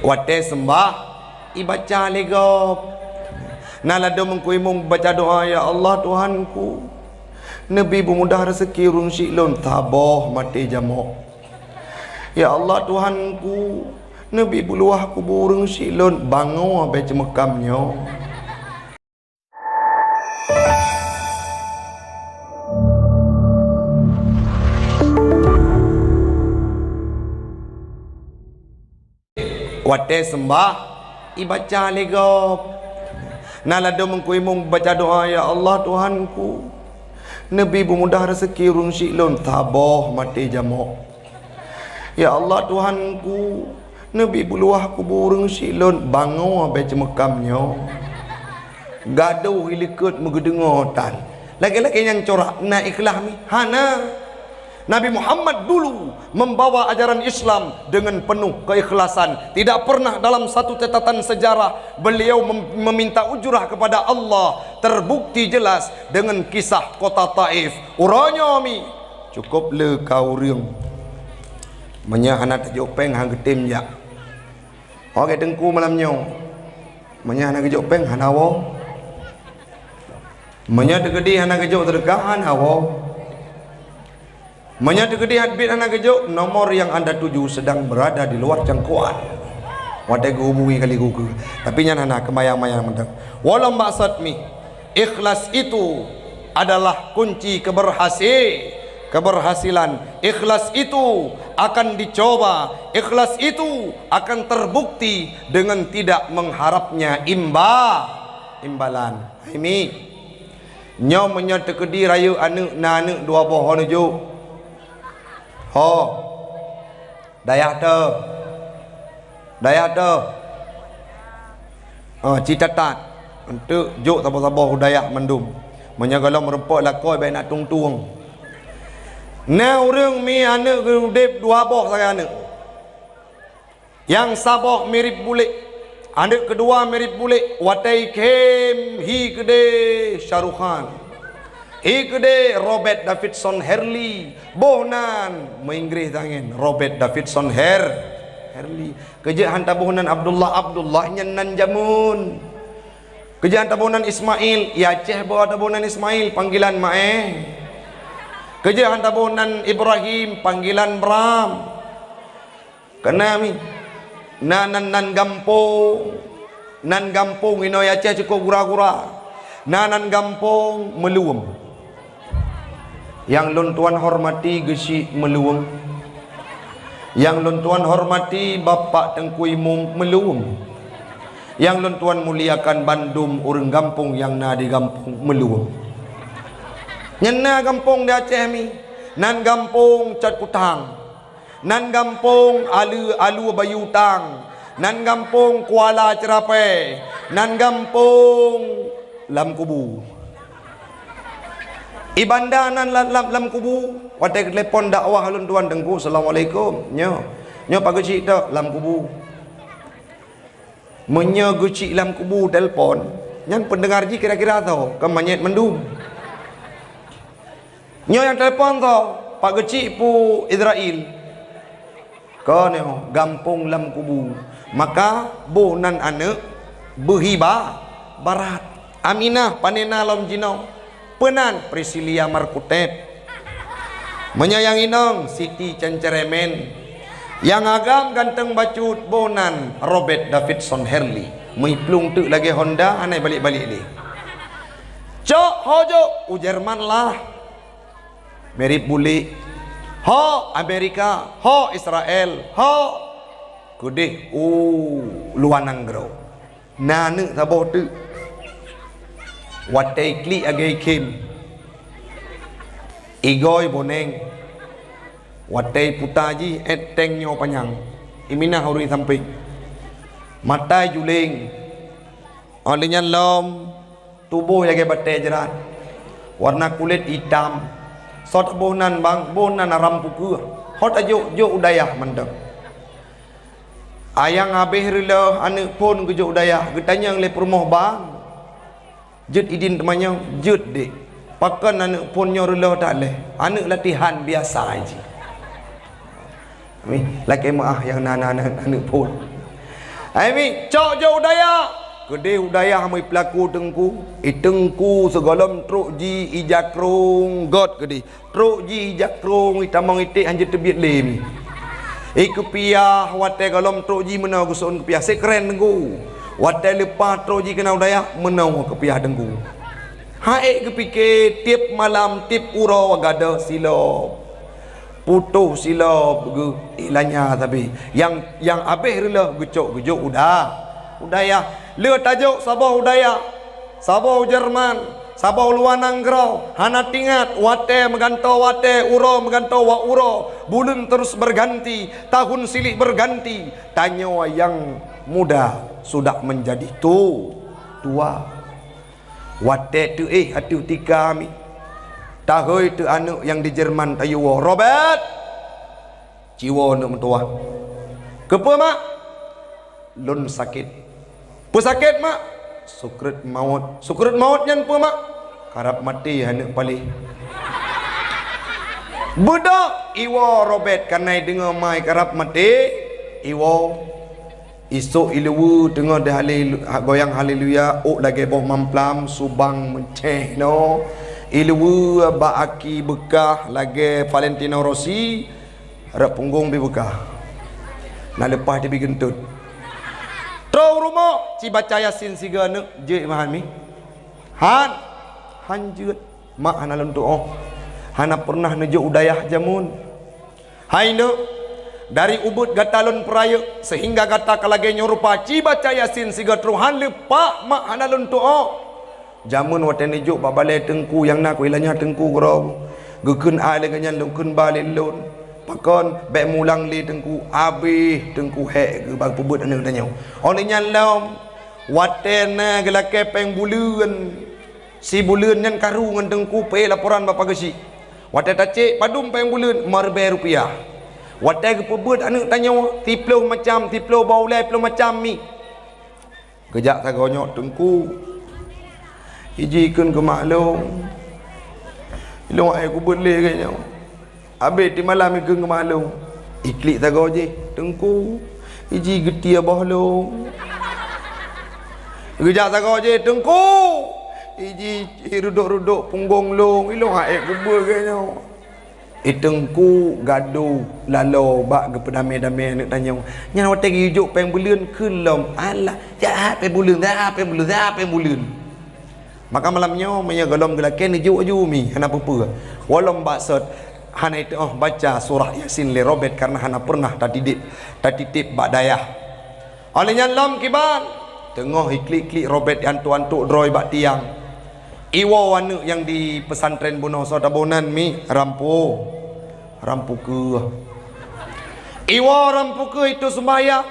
Wate sembah ibaca legop. Nalado mengkuimung baca doa, ya Allah Tuhanku, Nabi bermudah rezeki rung syilun taboh mati jamok. Ya Allah Tuhanku, Nabi beluah kubur rung syilun bangun baca mekamnya. Wate sembah ibaca legop. Nalado mengkuimung baca doa, ya Allah Tuhanku, Nabi bermudah rezeki rung syilun taboh mati jamok. Ya Allah Tuhanku, Nabi beluah kubur rung syilun bangun baca mekamnya. Gaduh hilikut megedengotan. Lagi-lagi yang corak na ikhlas mi hana. Nabi Muhammad dulu membawa ajaran Islam dengan penuh keikhlasan. Tidak pernah dalam satu catatan sejarah beliau meminta ujurah kepada Allah. Terbukti jelas dengan kisah kota Taif. Uranya mi cukup le kau riung menyahana tajuk peng hang getim ya. Okey tengku malamnya menyahana gejuk peng hanawo. Menyah tegedi hana gejuk terdekat hanawo. Menyatu gede hadbit anak kejuk nomor yang anda tuju sedang berada di luar jangkauan. Wadah hubungi kali gugu. Tapi nyan anak kemayang-mayang mentang. Walau maksud mi ikhlas itu adalah kunci keberhasilan. Ikhlas itu akan dicoba. Ikhlas itu akan terbukti dengan tidak mengharapnya imbalan. Ini nyaw menyatu gede rayu anu na anu dua pohon ujuk. Ho dayak tu citatat untuk juk tabah-tabah dayak mendum menyagalau merempok lakoi baik nak tung-tung na urang mi anak gedep dua boh saya anak yang sabah mirip bulik, anak kedua mirip bulik. Watai kem hi gede Shahrukh Khan, Ikde Robert Davidson Hurley, bohnan menginggris tangan Robert Davidson Hurley. Kerja hantar bohnan Abdullah nyanan jamun. Kerja hantar bohnan Ismail, Aceh bawa bohnan Ismail panggilan mae. Kerja hantar bohnan Ibrahim panggilan Bram. Kena mi nan gampung ino Aceh cukup gura-gura. Nan gampung meluum. Yang lun tuan hormati gesi meluung. Yang lun tuan hormati Bapak Tengku Imum meluung. Yang lun tuan muliakan Bandung urang gampung yang na di gampung meluung. Nyena gampung di Aceh mi. Nan gampung Cat Kutang. Nan gampung Alu Bayutang. Nan gampung Kuala Cerapai. Nan gampung Lam Kubu. Ibandanan lam kubu. Wadah telepon dakwah lun tuan Tengku. Assalamualaikum. Nyo pagi cik dak lam kubu. Menyo gucik lam kubu telefon. Nyan pendengar ji kira-kira tahu ke manyet mendum. Nyo yang telefon tahu Pak Gecik pu Israel. Kau nyo gampung lam kubu. Maka bonan anak berhibah barat. Aminah panena lam jinau. Penan Priscilia Markutet. Menyayang inong Siti Canceremen. Yang agam ganteng bacut bonan Robert Davidson Hurley. Miplung tu lagi Honda anai balik-balik ni. Cok hojo Jerman lah. Mirip bulik. Ho Amerika, ho Israel, ho kudih luanang gro. Nanu sabot tu. Watai kli agai kim Igoy boneng Watai putaji eteng nyo panyang Imina huri samping Matai juling Olinya lom Tubuh lagi batai jerat Warna kulit hitam Sot bonan bang bonan aram puku Hot ajuk udayah mendem Ayang habis rela anak pun kejuk udayah Getanya oleh permoh bang Jut idin temannya jut dek. Pakan anak punnya rela tak leh. Anak latihan biasa aja. Laki maah yang anak pun. Ami cok jo udaya. Kedai udaya mai pelaku tengku. Tengku segolam truk ji ijakrung god kedai. Truk ji ijakrung itamang itik hanje tebiat lem. Kepiah wate golom truk ji menau gusun kepiah sekeren tengku. Wate lepas truk ji kena udaya menau kepiah tengku. Haik kepikir tiap malam tiap ura wagada silap. Putuh silap ilanya tapi yang habis rela gecok udaya le tajuk Sabah udaya Sabah Jerman Sabah luar nanggrau hana tingat wate megantau wate uro megantau wa uro bulan terus berganti tahun silih berganti tanya yang muda sudah menjadi tua wate tu hati utika kami tahu itu anak yang di Jerman tayuwa Robert jiwa nak mentua kepa mak lun sakit pesakit mak sukrit maut nyan pa mak karap mati anak paling budak iwa Robert kanai dengar mai karap mati iwa isuk ilewu tengah dah goyang haleluya lagi boh mamplam subang menceh no ilewu baaki bekah lagi Valentino Rossi harap punggung bi bekah nak lepas dia bi gentut terus rumah ci baca yasin siga nak je imam mi hanjut mak hana lentuk hana pernah nejuk udayah jamun hai nak dari ubud gatalon peraya sehingga gata kalage nyorupa ci baca yasin siga truhan lepak mak hana lentuk jamun wate nejuk babalai tengku yang nak ilanya tengku grom gekun ale ganyan lungkun balilun pakon bek mulang li tengku habis tengku hek ke bang pebut ane tanya oleh nyalam wate na gelake peng bulan si bulan nyan karu ngan tengku pe laporan bapa gesi wate tacik padum peng bulan marbe rupiah wate ke pebut ane tanya tiplo macam tiplo baulai tiplo macam mi kejak sagonyok tengku ijikan ke maklum ilong ai ku boleh kayaknya habis di malam ikan ke maklum iklik tak kau je tengku iji getia boh kejak tak kau je tengku iji ruduk-ruduk punggung long ilong ai ku boleh kayaknya tengku gaduh lalu bak ke pedamai-damai nak tanya nyana wate hijuk peng bulan kelom alah jahat peng bulan peng bulan maka malamnya maya golom gelaken iju mi hana apa walau baksud hana itu baca surah yasin le Robert karena hana pernah tatitip badayah olehnya lam kiban tengah iklik Robert antu-antu droi bak tiang iwa wanu yang di pesantren Buno Sodabonan mi rampu ke iwa rampu ke itu sembahyang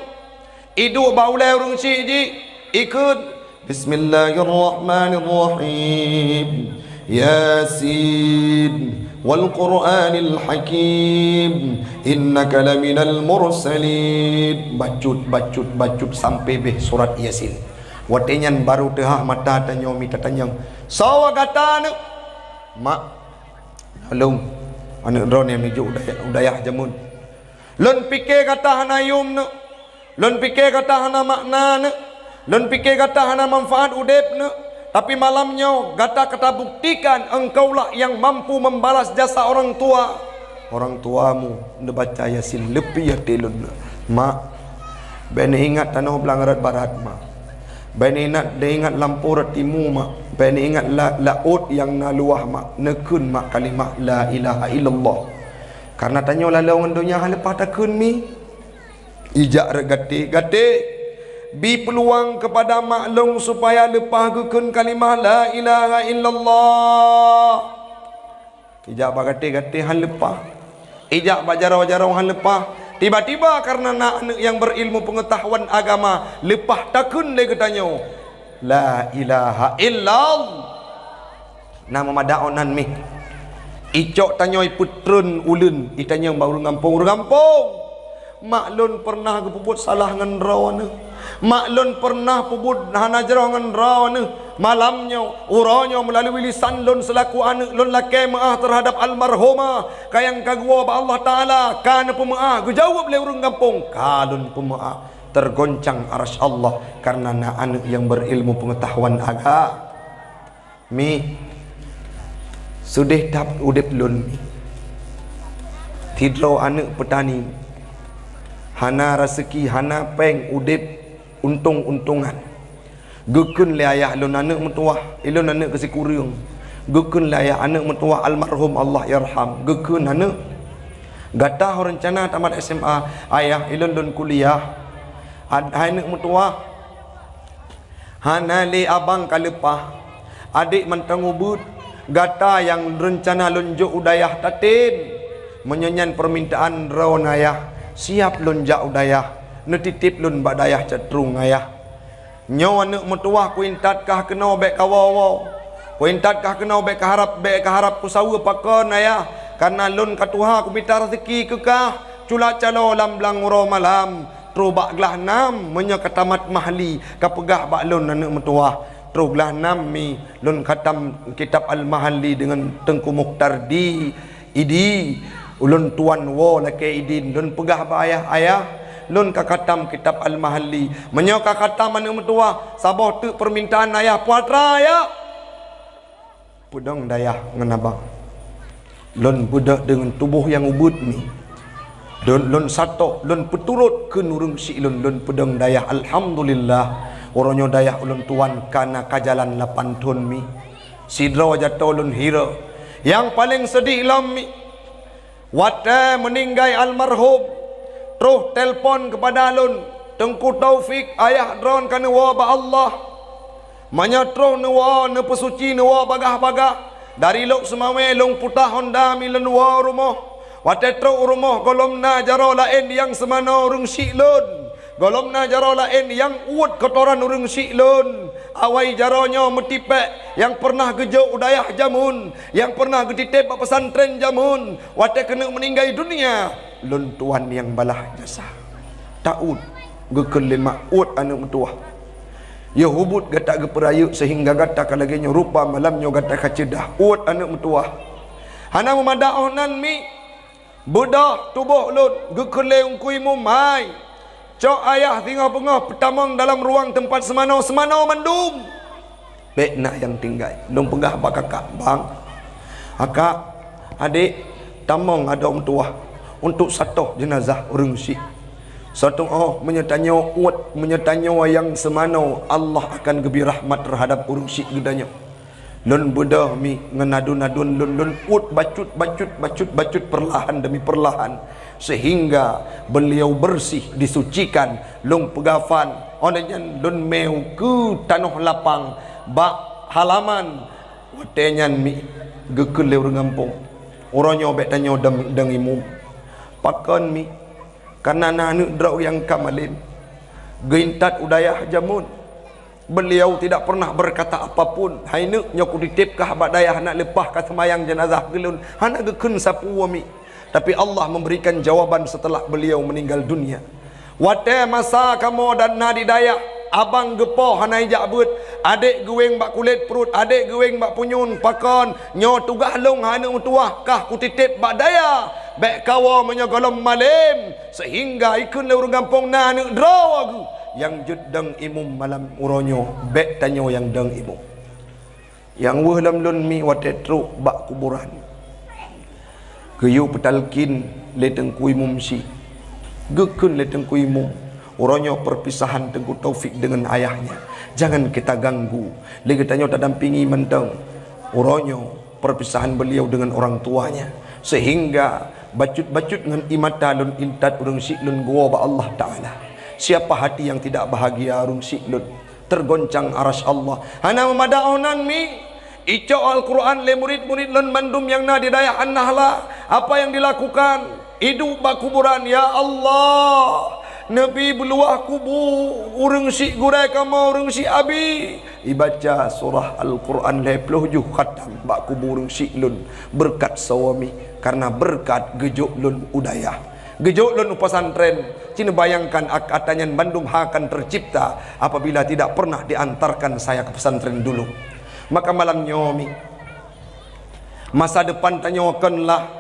iduk baulai urung ji ikut Bismillahirrahmanirrahim Yasin wal Qur'anil Hakim innaka laminal mursalin bacut sampai beh surat Yasin watenyan baru tehah mata tanya mi tanya sawa kata nak mak halung anak drone yang menuju udayah jamun lon pikir kata hana yum nak lon pikir kata hana makna nak lon pikir kata hana manfaat udep ne tapi malamnya kata buktikan engkaulah yang mampu membalas jasa orang tuamu ne baca yasin lebih ya telun mak ben ingat tanah belangarat barat mak ben ingat lampu ratimu mak ben ingat laut yang naluah mak nekun mak kalimah la ilaha illallah karena tanya lalu dunia hal lepas takun mi ijak regate bi peluang kepada maklum supaya lepas gukun kalimah la ilaha illallah ijak bagate hal lepas ijak bajarau-jarau hal lepas tiba-tiba karena anak yang berilmu pengetahuan agama lepas takun le katanya la ilaha illallah nama madaonan mi icok tanyoi putrun ulun itanya baru ngampung maklun pernah kepuput salah ngan rawana maklun pernah puput hana jarang ngan rawana malamnya uranya melalui lisan lun selaku anak lun laki maaf terhadap almarhumah kayang kagua ba Allah Ta'ala kana pemaaf gejawab le urang kampung kalun pemaaf tergoncang arsy Allah karena anak yang berilmu pengetahuan agama. Mi sudah tap udip lun mi tidro anak petani hana rezeki hana peng udip untung-untungan gekun le ayah lun anak mentuah ilun anak kesi kurang gekun le ayah anak mentuah almarhum Allah yarham gekun anak gatah rencana tamat SMA ayah ilun lun kuliah anak mentuah hana le abang kalepah adik mentang ubud gata yang rencana lunjuk udayah tatin menyanyian permintaan rawan ayah siap lunjak udayah netitip lun badayah cetrung ayah nyaw anak metuah kuintat kah kena bek kawaw kuintat kah kena bek kaharap kusawa pakon ayah karena lun katuha ku minta rezeki kekah cula calo lam blang ro malam trubak glah nam menyo katamat mahli kapegah bak lun anak metuah teruglah nami lun khatam kitab al-mahalli dengan Tengku Mukhtar di idi ulun tuan wo lake idin lun pegah ba ayah lun ka khatam kitab al-mahalli menyo ka khatam anu metua sabah tu permintaan ayah puatra ayah pudong dayah ngenabang lun budak dengan tubuh yang ubud ni lun sato lun peturut ke nurung si lun pudong dayah alhamdulillah orangnya dayah ulun tuan kana kajalan 8 tahun mi sidra jatuh ulun hira yang paling sedih lam mi wate meninggai almarhum terus telpon kepada ulun Tengku Taufik ayah drone kana wa ba Allah manyatro nuwa ne pesuci nuwa bagah-bagah dari lok semawe long putah honda mi lun wa rumah wate tro rumah golomna jaro lain yang semana urung silun golomna jaro lain yang uut kotoran urung siklun awai jaronyo metipek yang pernah gejo udayah jamun yang pernah getitip pesantren jamun wate kena meninggal dunia lun tuan yang balah jasa taud gekelima ut anu metuah ya hubut gata geperayu sehingga gata kalaginya rupa malamnya gata kacedah ut anu metuah hana memadaohnan mi bedah tubuh lun gekele ungkui mumai cok ayah tinggal pengah pertamang dalam ruang tempat semano mandum bek nak yang tinggal dong pegah pak kakak bang akak adik tamang ada orang tua untuk satu jenazah urang si satu menyertanya uat menyertanya yang semano Allah akan gebi rahmat terhadap urang si gedanya lun bedah mi ngenadun-nadun lun ut bacut perlahan demi perlahan sehingga beliau bersih disucikan lung pegafan onanya lun meu ke tanah lapang bak halaman watenyan mi gekele urang kampung orangnya bek tanya dang imum pakon mi karena anu drau yang kamalin geintat udayah jamun beliau tidak pernah berkata apapun haine nyoku ditip kah badayah nak lepah ka semayang jenazah gelun hana gekun sapu mi tapi Allah memberikan jawaban setelah beliau meninggal dunia wate masa kamu dan nadi dayak abang gepoh hanai jakbut adik gueng bak kulit perut adik gueng bak punyun pakon nyo tugah long hana utuah kah kutitip bak daya bek kawa menyogolom malim sehingga ikun le urang kampung na nek draw aku yang jedang imum malam uronyo bek tanyo yang dang imum yang weh lam lun mi wate truk bak kuburan geyu petalkin le tengku imum si gekun le tengku imum orangnya perpisahan Tengku Taufik dengan ayahnya jangan kita ganggu le katanya tak dampingi mentang orangnya perpisahan beliau dengan orang tuanya sehingga bacut-bacut dengan imata lun intat urang siklun gua ba Allah taala siapa hati yang tidak bahagia urang siklun tergoncang arsy Allah hana memadaonan mi ico Al-Quran le murid-murid lun mandum yang na di daya An-Nahla apa yang dilakukan hidup bak kuburan ya Allah Nabi beluah kubur urang si gurai kama urang si abi ibaca surah Al-Quran le 70 khatam bak kubur urang si lun berkat sawami karena berkat gejuk lun udayah gejuk lun pesantren cina bayangkan katanya Bandung akan tercipta apabila tidak pernah diantarkan saya ke pesantren dulu maka malam nyomi masa depan tanyakanlah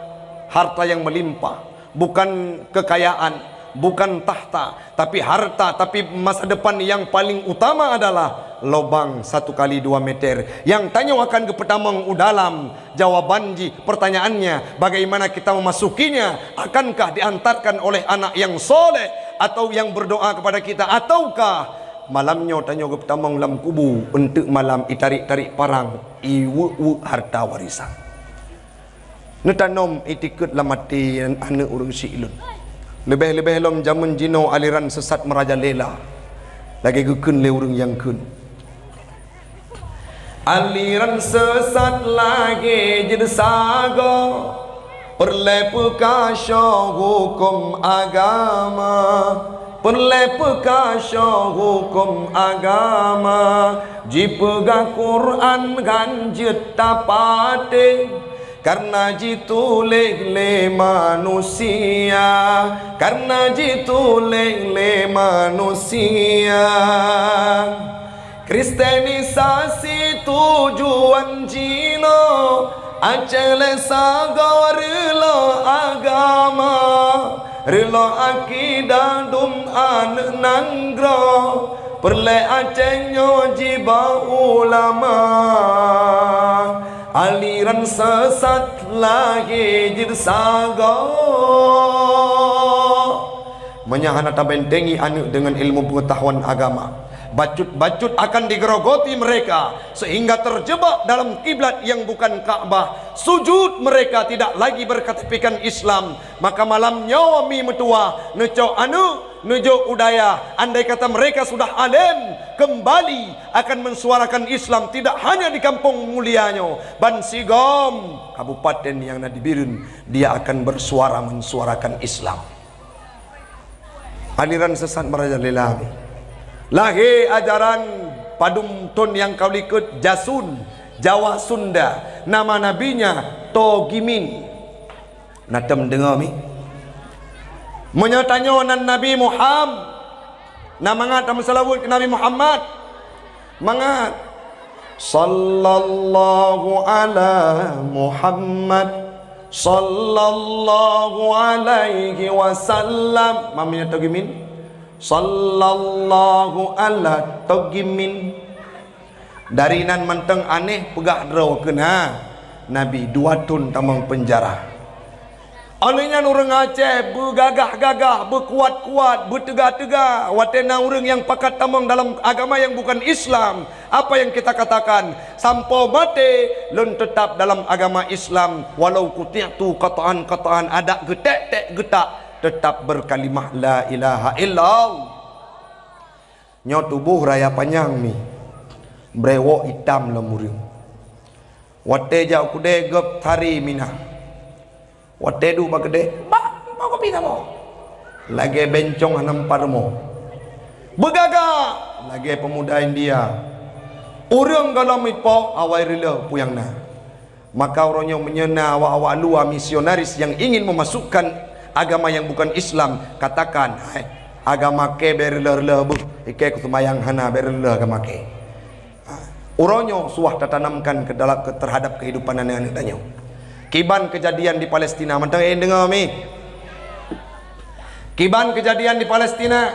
harta yang melimpah bukan kekayaan bukan tahta, tapi harta, tapi masa depan yang paling utama adalah lubang 1x2 meter. Yang tanya akan ke pertamang udalam jawaban pertanyaannya, bagaimana kita memasukinya? Akankah diantarkan oleh anak yang soleh atau yang berdoa kepada kita, ataukah malamnya tanya ke pertamang lam kubu untuk malam itarik-tarik parang iwu harta warisan. Netanom itikut lamati anak urang silun. Lebih-lebih lom zaman jino aliran sesat merajalela. Lagi gekun le urang yang kun. Aliran sesat lagi jadi sago. Perlepukasyo hukum agama. Perlepukasyo hukum agama. Jipega Quran ganjet tapate. Karena jitu le manusia, karena jitu le manusia. Kristenisasi tujuan jino, acele saga relo agama, relo akidah dum an nanggro, perle acenyo jiba ulama. Aliran sesat lagi jirsaga. Menyahana tabentengi anu dengan ilmu pengetahuan agama. Bacut-bacut akan digerogoti mereka sehingga terjebak dalam kiblat yang bukan Ka'bah. Sujud mereka tidak lagi berkatapikan Islam. Maka malam nyawa mi metua neco anu nujo udaya. Andai kata mereka sudah alim, kembali akan mensuarakan Islam tidak hanya di kampung mulianya Bansigom, kabupaten yang ada di Birun, dia akan bersuara mensuarakan Islam. Aliran sesat merajalela. Lahir ajaran padum ton yang kau ikut Jasun, Jawa Sunda. Nama nabinya Togimin. Natem dengar mi. Menyatanya nan Nabi Muhammad. Nama ngat am salawat ke Nabi Muhammad. Mangat. Sallallahu ala Muhammad. Sallallahu alaihi wasallam. Mamanya Togimin. Sallallahu ala Togimin. Dari nan menteng aneh pegah draw kena Nabi 2 tahun tamang penjara. Alihnya orang Aceh bergagah-gagah, berkuat-kuat, bertegah-tegah. Watena orang yang pakat tamang dalam agama yang bukan Islam. Apa yang kita katakan? Sampai mati lun tetap dalam agama Islam. Walau kuti'tu kataan-kataan ada getek-tek getak, tetap berkalimah la ilaha illallah. Nyo tubuh raya panjang mi brewo hitam lemurung. Wate jau kude gep tari mina. Wate du bagede ba mau kopi namo. Lagi bencong hanam parmo. Begaga lagi pemuda India. Urang galam ipo awai rila puyangna. Maka orangnya menyena awak-awak luar misionaris yang ingin memasukkan agama yang bukan Islam, katakan agama ke berler-ler bu ike kutumayang hana berler agama ke. Uronyo suah tertanamkan ke dalam terhadap kehidupan anak-anak danyo. Kiban kejadian di Palestina, mentang dengar mi. Kiban kejadian di Palestina,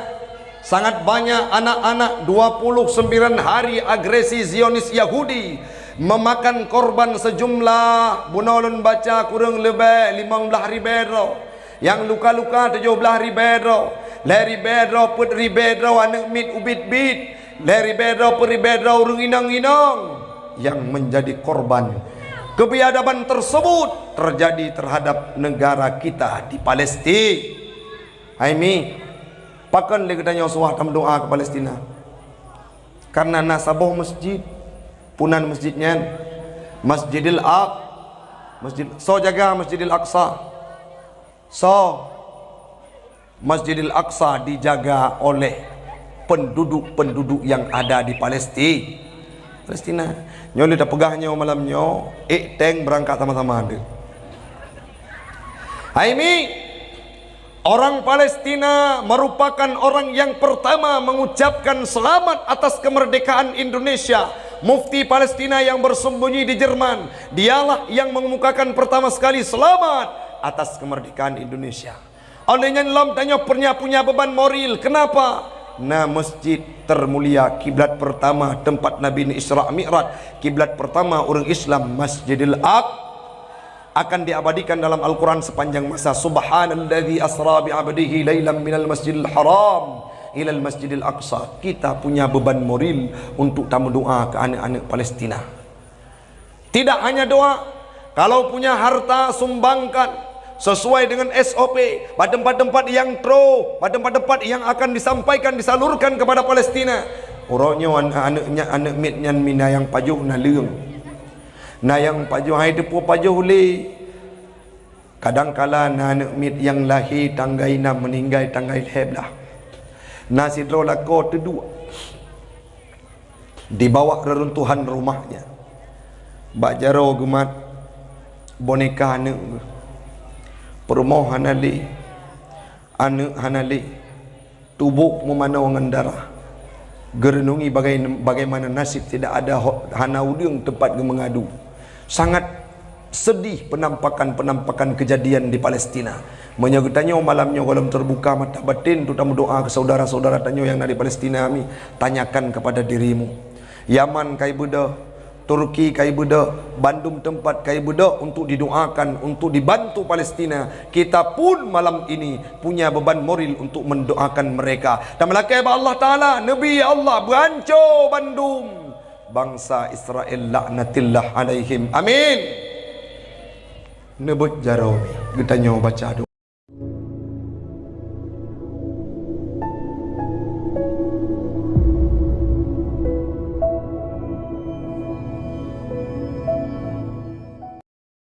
sangat banyak anak-anak 29 hari agresi Zionis Yahudi memakan korban sejumlah bunolon baca kurang lebih 15,000. Yang luka-luka 17,000. Leri bedro put ribedro anak mit ubit bit. Leri bedro put ribedro urung inang-inang yang menjadi korban. Kebiadaban tersebut terjadi terhadap negara kita di Palestina. Aimi, pakan lagi tanya suah tam doa ke Palestina. Karena nasabah masjid, punan masjidnya, Masjidil Aqsa, masjid so jaga Masjidil Aqsa. So Masjidil Aqsa dijaga oleh penduduk-penduduk yang ada di Palestina. Nyoli dah pegahnya malamnya, teng berangkat sama-sama ada. Aimi, orang Palestina merupakan orang yang pertama mengucapkan selamat atas kemerdekaan Indonesia. Mufti Palestina yang bersembunyi di Jerman, dialah yang mengemukakan pertama sekali selamat atas kemerdekaan Indonesia. Olehnya lam tanya punya beban moral. Kenapa? Nah, masjid termulia, kiblat pertama tempat Nabi Isra Mi'raj, kiblat pertama orang Islam, Masjidil Aqsa, akan diabadikan dalam Al-Quran sepanjang masa. Subhanalladzi asra bi 'abdihi lailan minal masjidil haram ilal masjidil aqsa. Kita punya beban moral untuk tamu doa ke anak-anak Palestina. Tidak hanya doa, kalau punya harta sumbangkan sesuai dengan SOP pada tempat-tempat yang tempat-tempat yang akan disampaikan, disalurkan kepada Palestina. Orangnya anak mitnya mina yang pajuh na leung. Na yang pajuh hai depu pajuh le. Kadang-kala na anak mit yang lahir tanggai na meninggal tanggai heblah. Na sidro lako tedua. Dibawa reruntuhan rumahnya. Bak jaro gumat boneka anak permoh hanali anak hanali tubuh memanau dengan darah gerenungi bagaimana nasib tidak ada hana udung tempat mengadu. Sangat sedih penampakan kejadian di Palestina. Menyagutannya malamnya walam terbuka mata batin terutama doa ke saudara-saudara tanyo yang dari Palestina kami tanyakan kepada dirimu. Yaman kai budak, Turki kai budak, Bandung tempat kai budak untuk didoakan, untuk dibantu Palestina. Kita pun malam ini punya beban moral untuk mendoakan mereka. Dan melakai Allah Ta'ala, Nabi Allah berancur Bandung, bangsa Israel laknatillah alaihim. Amin. Nebut jarawi. Kita nyawa baca doa.